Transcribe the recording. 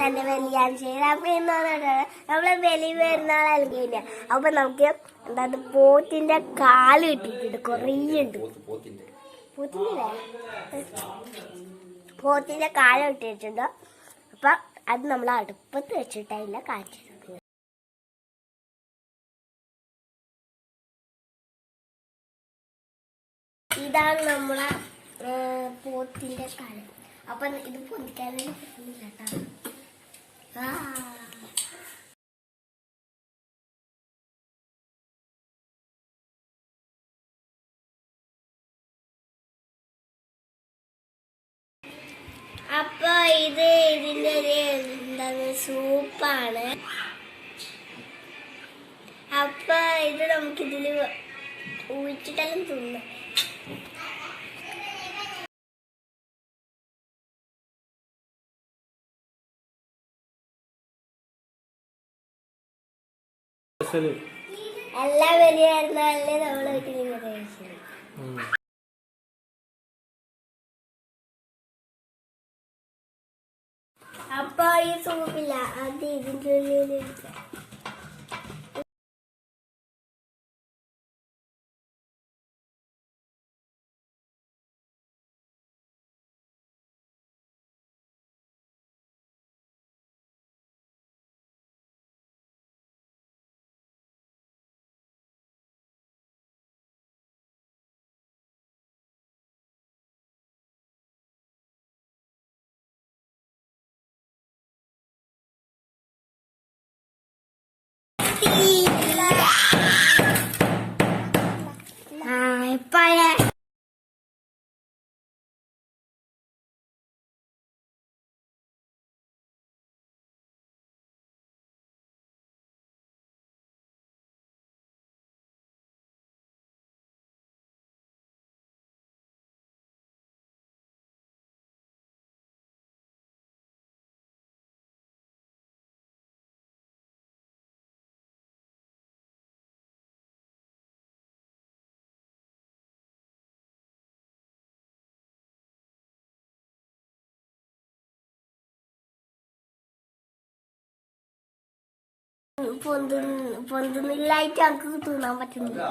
എന്റെ വെള്ളിയാഴ്ചയിൽ. അപ്പൊ എന്താണ് നമ്മളെ ബലി പെരുന്നാളാണ് കഴിഞ്ഞ. അപ്പൊ നമുക്ക് എന്താ പോത്തിന്റെ കാല് കിട്ടിയിട്ടുണ്ട്, കൊറേ ഉണ്ട്. പോത്തിന്റെ കാല് കിട്ടിയിട്ടുണ്ട്. അപ്പൊ അത് നമ്മൾ അടുപ്പത്ത് വെച്ചിട്ടില്ല കാച്ചി. ഇതാണ് നമ്മളെ പോത്തിന്റെ കാല്. അപ്പൊ ഇത് പൊതിക്കാനും പറ്റുന്നില്ല കേട്ടോ. അപ്പൊ ഇതിന്റെ ഒരു എന്താണ് സൂപ്പാണ്. അപ്പൊ ഇത് നമുക്കിതില് ഒഴിച്ചിട്ടെല്ലാം തിന്നും. എല്ലാ വലിയ നമ്മൾ കഴിച്ചത്. അപ്പൊ ഈ സൂപ്പില്ല, അത് ഇതിന്റെ ഉള്ളിൽ പൊന്തുന്നില്ലായിട്ട് നമുക്ക് തിന്നാൻ പറ്റുന്നില്ല.